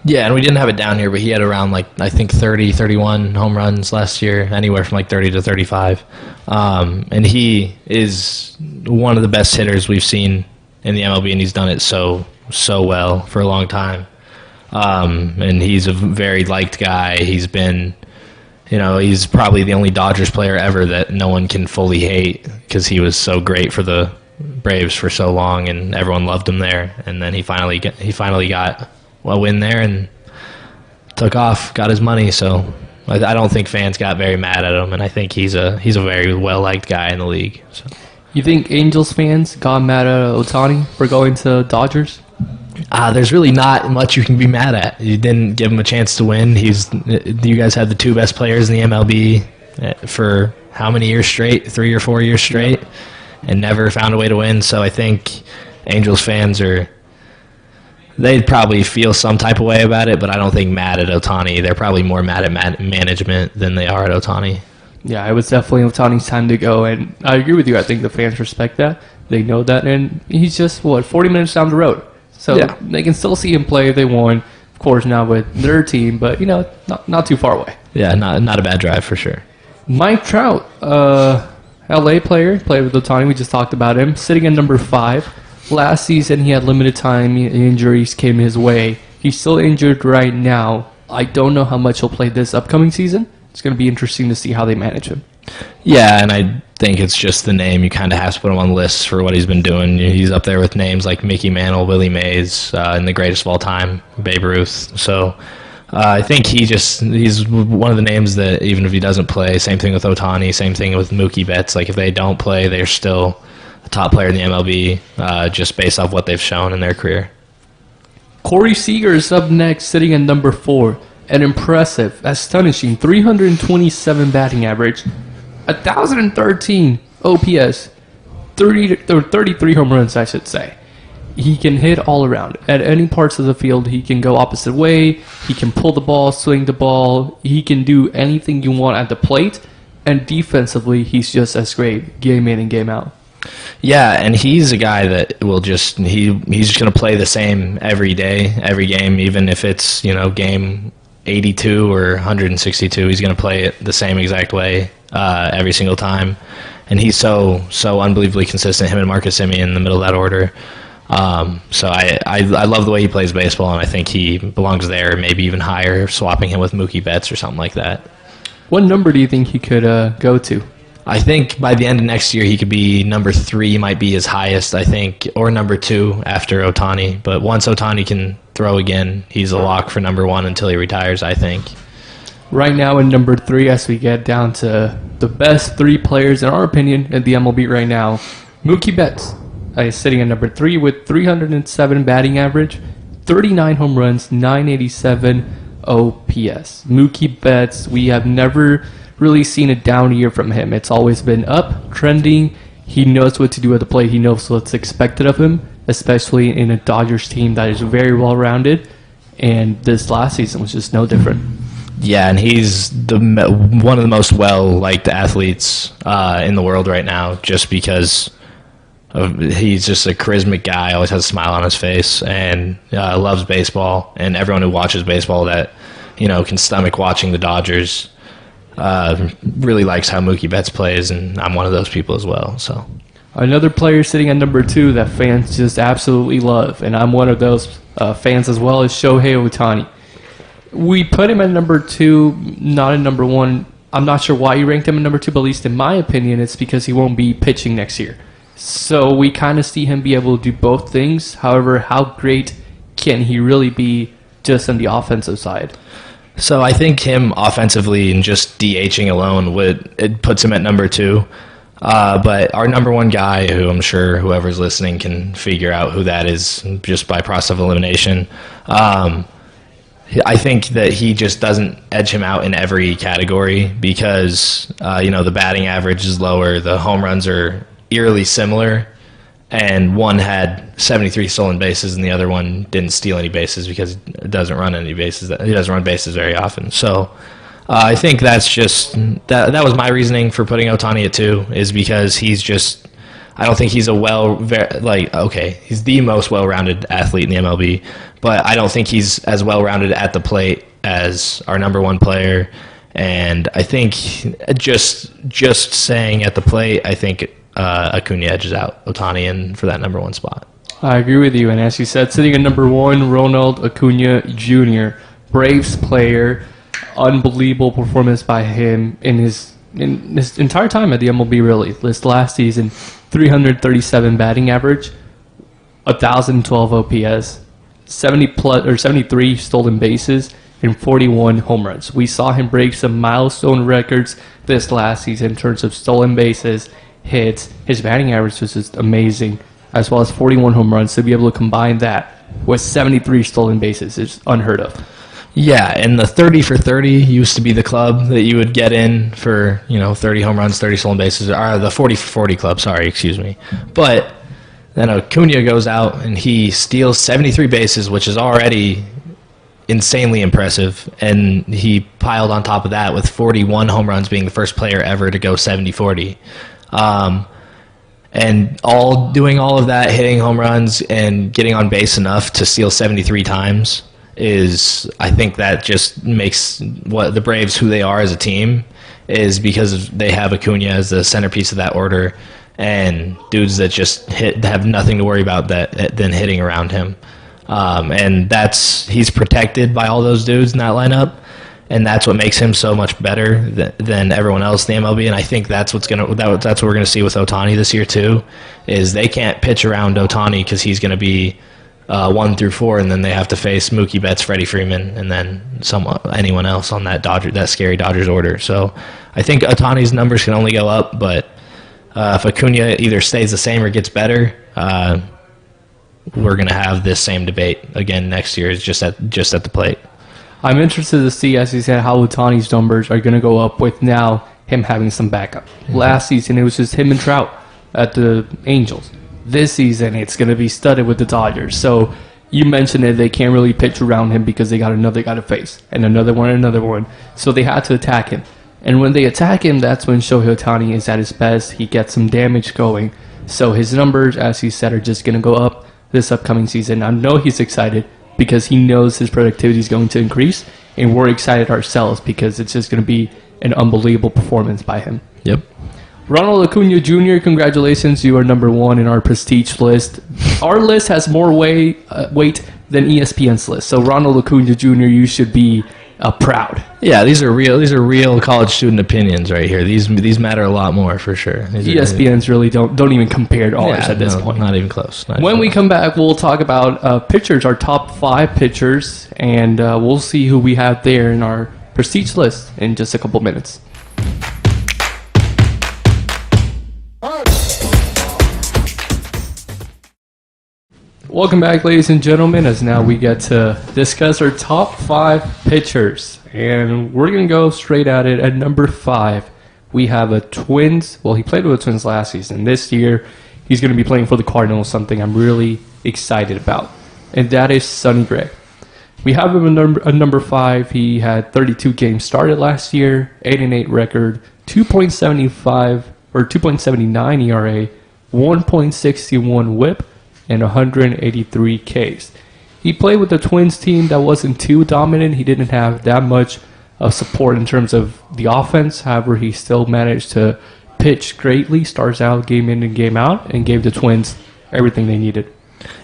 Yeah, and we didn't have it down here, but he had around, I think 30, 31 home runs last year, anywhere from 30 to 35. And he is one of the best hitters we've seen in the MLB, and he's done it so well for a long time. And he's a very liked guy. He's been, he's probably the only Dodgers player ever that no one can fully hate because he was so great for the Braves for so long, and everyone loved him there. And then he finally got a win there and took off, got his money. So I don't think fans got very mad at him, and I think he's a very well liked guy in the league. So. You think Angels fans got mad at Ohtani for going to Dodgers? There's really not much you can be mad at. You didn't give him a chance to win. You guys had the 2 best players in the MLB for how many years straight? 3 or 4 years straight, and never found a way to win. So I think Angels fans they'd probably feel some type of way about it, but I don't think mad at Ohtani. They're probably more mad at management than they are at Ohtani. Yeah, it was definitely Ohtani's time to go, and I agree with you. I think the fans respect that. They know that, and he's just, 40 minutes down the road. So yeah, they can still see him play if they won. Of course, not with their team, but, not too far away. Yeah, not a bad drive for sure. Mike Trout, LA player, played with Ohtani. We just talked about him. Sitting at number 5. Last season, he had limited time. Injuries came his way. He's still injured right now. I don't know how much he'll play this upcoming season. It's going to be interesting to see how they manage him. Yeah, and I think it's just the name. You kind of have to put him on lists for what he's been doing. He's up there with names like Mickey Mantle, Willie Mays, and the greatest of all time, Babe Ruth. So I think he's one of the names that even if he doesn't play, same thing with Ohtani, same thing with Mookie Betts. If they don't play, they're still a top player in the MLB just based off what they've shown in their career. Corey Seager is up next, sitting at number 4. An impressive, astonishing 327 batting average, 1,013 OPS, 33 home runs, I should say. He can hit all around. At any parts of the field, he can go opposite way. He can pull the ball, swing the ball. He can do anything you want at the plate. And defensively, he's just as great game in and game out. Yeah, and he's a guy that will he's just going to play the same every day, every game, even if it's, game 82 or 162. He's going to play it the same exact way every single time. And he's so unbelievably consistent, him and Marcus Semien in the middle of that order. So I love the way he plays baseball, and I think he belongs there, maybe even higher, swapping him with Mookie Betts or something like that. What number do you think he could go to? I think by the end of next year, he could be number 3, might be his highest, I think, or number 2 after Ohtani. But once Ohtani can throw again, he's a lock for number 1 until he retires, I think. Right now in number 3, as we get down to the best 3 players, in our opinion, in the MLB right now, Mookie Betts is sitting at number 3 with 307 batting average, 39 home runs, 987 OPS. Mookie Betts, we have never really seen a down year from him. It's always been up, trending. He knows what to do at the plate. He knows what's expected of him, especially in a Dodgers team that is very well-rounded. And this last season was just no different. Yeah, and he's one of the most well-liked athletes in the world right now, just because he's just a charismatic guy, always has a smile on his face, and loves baseball. And everyone who watches baseball that can stomach watching the Dodgers really likes how Mookie Betts plays, and I'm one of those people as well. So another player sitting at number 2 that fans just absolutely love, and I'm one of those fans as well, is Shohei Ohtani. We put him at number 2, not at number 1. I'm not sure why you ranked him at number 2, but at least in my opinion, it's because he won't be pitching next year. So we kind of see him be able to do both things. However, how great can he really be just on the offensive side? So I think him offensively and just DHing alone, it puts him at number 2. But our number 1 guy, who I'm sure whoever's listening can figure out who that is just by process of elimination, I think that he just doesn't edge him out in every category because, the batting average is lower, the home runs are eerily similar, and one had 73 stolen bases and the other one didn't steal any bases because it doesn't run any bases. He doesn't run bases very often. So I think that's just that was my reasoning for putting Ohtani at 2, is because he's just, I don't think he's he's the most well-rounded athlete in the MLB, but I don't think he's as well-rounded at the plate as our number 1 player. And I think just saying at the plate, I think Acuna edges out Ohtani in for that number 1 spot. I agree with you. And as you said, sitting at number 1, Ronald Acuna Jr., Braves player, unbelievable performance by him in his entire time at the MLB, really. This last season, 337 batting average, 1,012 OPS, 73 stolen bases, and 41 home runs. We saw him break some milestone records this last season in terms of stolen bases, hits. His batting average was just amazing, as well as 41 home runs. To be able to combine that with 73 stolen bases is unheard of. Yeah, and the 30 for 30 used to be the club that you would get in for, 30 home runs, 30 stolen bases, or the 40 for 40 club, excuse me. But then Acuna goes out and he steals 73 bases, which is already insanely impressive, and he piled on top of that with 41 home runs, being the first player ever to go 70-40. And doing all of that, hitting home runs and getting on base enough to steal 73 times I think that just makes what the Braves who they are as a team, is because they have Acuna as the centerpiece of that order, and dudes that just have nothing to worry about than hitting around him. And he's protected by all those dudes in that lineup, and that's what makes him so much better than everyone else in the MLB. And I think that's what we're gonna see with Ohtani this year too, is they can't pitch around Ohtani because he's gonna be 1 through 4, and then they have to face Mookie Betts, Freddie Freeman, and then anyone else on that scary Dodgers order. So I think Ohtani's numbers can only go up, but if Acuna either stays the same or gets better, we're going to have this same debate again next year, just at the plate. I'm interested to see, as you said, how Ohtani's numbers are going to go up with now him having some backup. Mm-hmm. Last season, it was just him and Trout at the Angels. This season, it's going to be studded with the Dodgers. So you mentioned it, they can't really pitch around him because they got another guy to face, and another one. So they had to attack him. And when they attack him, that's when Shohei Ohtani is at his best. He gets some damage going. So his numbers, as he said, are just going to go up this upcoming season. I know he's excited because he knows his productivity is going to increase, and we're excited ourselves because it's just going to be an unbelievable performance by him. Yep. Ronald Acuna Jr., congratulations. You are number 1 in our prestige list. Our list has more weight than ESPN's list. So Ronald Acuna Jr., you should be proud. Yeah, these are real college student opinions right here. These matter a lot more for sure. ESPN's really don't even compare to ours at this point. Not even close. When we come back, we'll talk about pitchers, our top 5 pitchers, and we'll see who we have there in our prestige list in just a couple minutes. Welcome back, ladies and gentlemen, as now we get to discuss our top 5 pitchers. And we're going to go straight at it. At number 5, we have a Twins. Well, he played with the Twins last season. This year, he's going to be playing for the Cardinals, something I'm really excited about. And that is Sonny Gray. We have him at number 5. He had 32 games started last year, 8-8 record, 2.75 or 2.79 ERA, 1.61 WHIP, and 183 Ks. He played with the Twins team that wasn't too dominant. He didn't have that much of support in terms of the offense. However, he still managed to pitch greatly, starts out game in and game out, and gave the Twins everything they needed.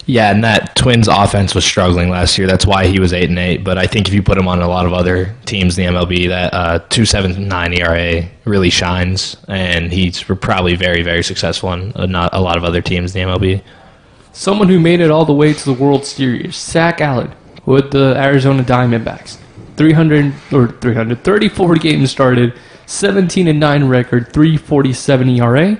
Yeah, and that Twins offense was struggling last year. That's why he was 8-8. But I think if you put him on a lot of other teams in the MLB, that 2.79 ERA really shines, and he's probably very, very successful on not a lot of other teams in the MLB. Someone who made it all the way to the World Series, Zach Allen with the Arizona Diamondbacks. 34 games started, 17-9 record, 3.47 ERA,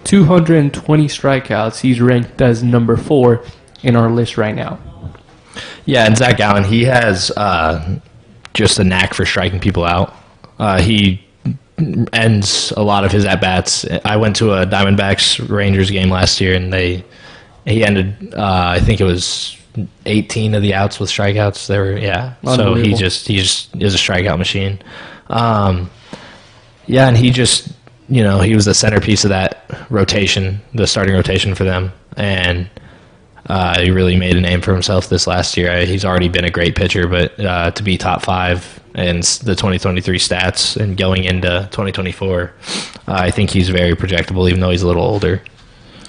220 strikeouts. He's ranked as number 4 in our list right now. Yeah, and Zach Allen, he has just a knack for striking people out. He ends a lot of his at-bats. I went to a Diamondbacks-Rangers game last year, and he ended, I think it was 18 of the outs with strikeouts. So he just is a strikeout machine. And he just, he was the centerpiece of that rotation, the starting rotation for them, and he really made a name for himself this last year. He's already been a great pitcher, but to be top 5 in the 2023 stats and going into 2024, I think he's very projectable, even though he's a little older.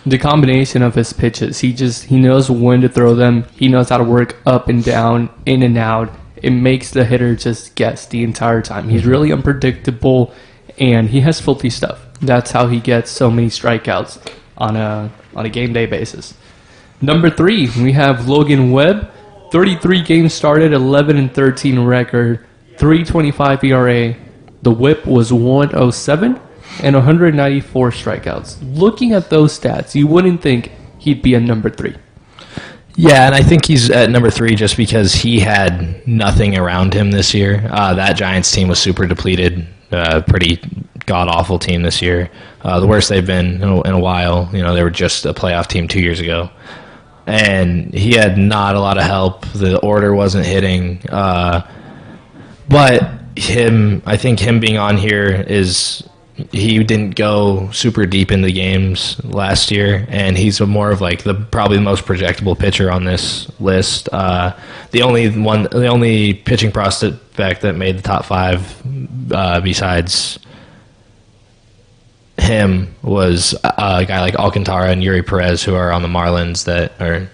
The combination of his pitches, he knows when to throw them. He knows how to work up and down, in and out. It makes the hitter just guess the entire time. He's really unpredictable, and he has filthy stuff. That's how he gets so many strikeouts on a game day basis. Number 3, we have Logan Webb. 33 games started, 11-13 record, 3.25 ERA. The WHIP was 107. And 194 strikeouts. Looking at those stats, you wouldn't think he'd be a number 3. Yeah, and I think he's at number 3 just because he had nothing around him this year. That Giants team was super depleted, pretty god-awful team this year. The worst they've been in a while. They were just a playoff team 2 years ago. And he had not a lot of help. The order wasn't hitting. But I think him being on here is... He didn't go super deep in the games last year, and he's more of probably the most projectable pitcher on this list. The only pitching prospect that made the top 5 besides him was a guy like Alcantara and Yuri Perez, who are on the Marlins. That are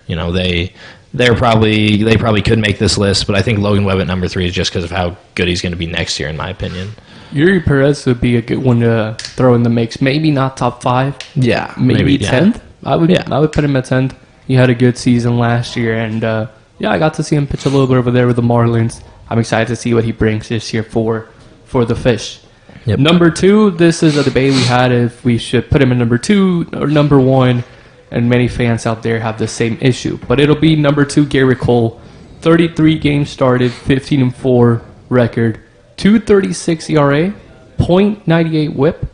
they probably could make this list, but I think Logan Webb at number 3 is just because of how good he's going to be next year, in my opinion. Yuri Perez would be a good one to throw in the mix. Maybe not top 5. Yeah, maybe 10th. I would put him at 10th. He had a good season last year, and I got to see him pitch a little bit over there with the Marlins. I'm excited to see what he brings this year for the Fish. Yep. Number 2, this is a debate we had if we should put him in number 2 or number 1, and many fans out there have the same issue. But it'll be number 2, Garrett Cole. 33 games started, 15-4 record. 2.36 ERA, 0.98 WHIP,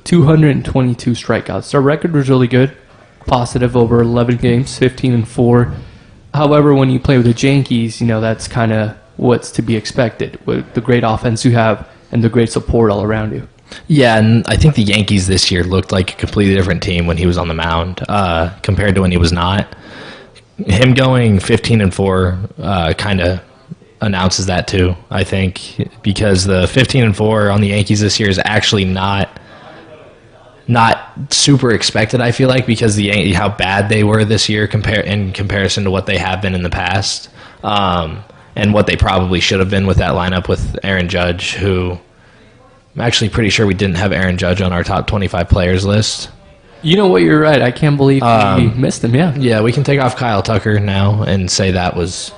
222 strikeouts. Their record was really good, positive over 11 games, 15-4. However, when you play with the Yankees, that's kind of what's to be expected with the great offense you have and the great support all around you. Yeah, and I think the Yankees this year looked like a completely different team when he was on the mound compared to when he was not. Him going 15-4 kind of announces that too, I think, because the 15-4 on the Yankees this year is actually not super expected, I feel like, because how bad they were this year in comparison to what they have been in the past, and what they probably should have been with that lineup with Aaron Judge, who I'm actually pretty sure we didn't have Aaron Judge on our top 25 players list. You know what? You're right. I can't believe we missed him. Yeah. Yeah, we can take off Kyle Tucker now and say that it was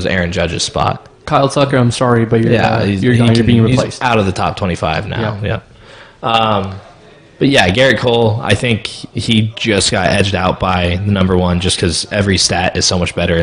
Aaron Judge's spot. Kyle Tucker, I'm sorry, but you're being replaced. He's out of the top 25 now. Yeah. But yeah, Garrett Cole, I think he just got edged out by the number one just because every stat is so much better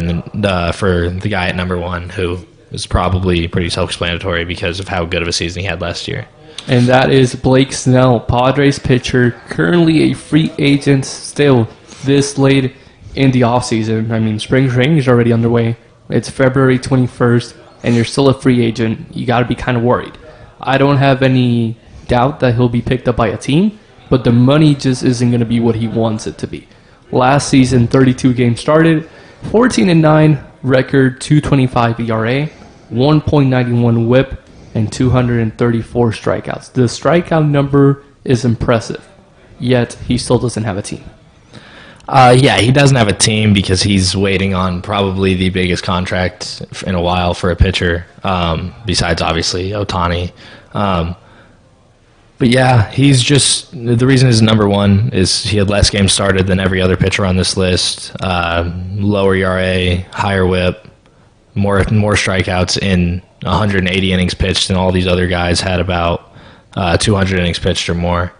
for the guy at number one, who is probably pretty self-explanatory because of how good of a season he had last year. And that is Blake Snell, Padres pitcher, currently a free agent still this late in the offseason. I mean, spring training is already underway. It's February 21st, and you're still a free agent. You got to be kind of worried. I don't have any doubt that he'll be picked up by a team, but the money just isn't going to be what he wants it to be. Last season, 32 games started, 14-9 record, 2.25 ERA, 1.91 WHIP, and 234 strikeouts. The strikeout number is impressive, yet he still doesn't have a team. Yeah, he doesn't have a team because he's waiting on probably the biggest contract in a while for a pitcher, besides obviously Ohtani. But yeah, he's just the reason he's number one is he had less games started than every other pitcher on this list. Lower ERA, higher WHIP, more strikeouts in 180 innings pitched than all these other guys had about 200 innings pitched or more.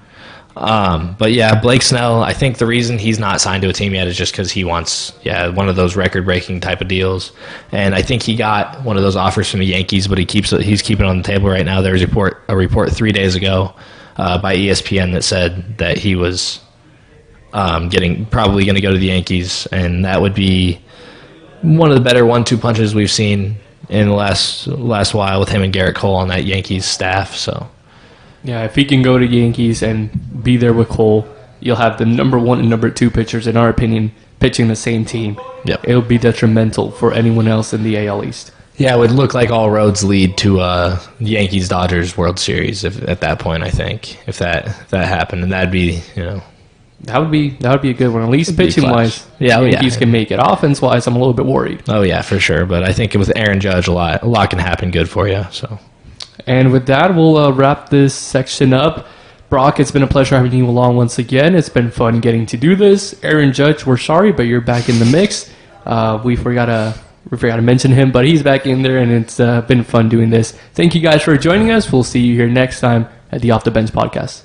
But yeah, Blake Snell, I think the reason he's not signed to a team yet is just because he wants, one of those record-breaking type of deals. And I think he got one of those offers from the Yankees, but he's keeping it on the table right now. There was a report 3 days ago by ESPN that said that he was probably going to go to the Yankees, and that would be one of the better 1-2 punches we've seen in the last while with him and Garrett Cole on that Yankees staff. So yeah, if he can go to Yankees and be there with Cole, you'll have the number one and number two pitchers, in our opinion, pitching the same team. Yep. It would be detrimental for anyone else in the AL East. Yeah, it would look like all roads lead to Yankees-Dodgers World Series at that point, I think, if that happened. And that'd be, That would be a good one. At least pitching-wise, Yankees can make it. Offense-wise, I'm a little bit worried. Oh, yeah, for sure. But I think with Aaron Judge, a lot can happen good for you. So. And with that, we'll wrap this section up. Brock, it's been a pleasure having you along once again. It's been fun getting to do this. Aaron Judge, we're sorry, but you're back in the mix. We forgot to mention him, but he's back in there, and it's been fun doing this. Thank you guys for joining us. We'll see you here next time at the Off the Bench podcast.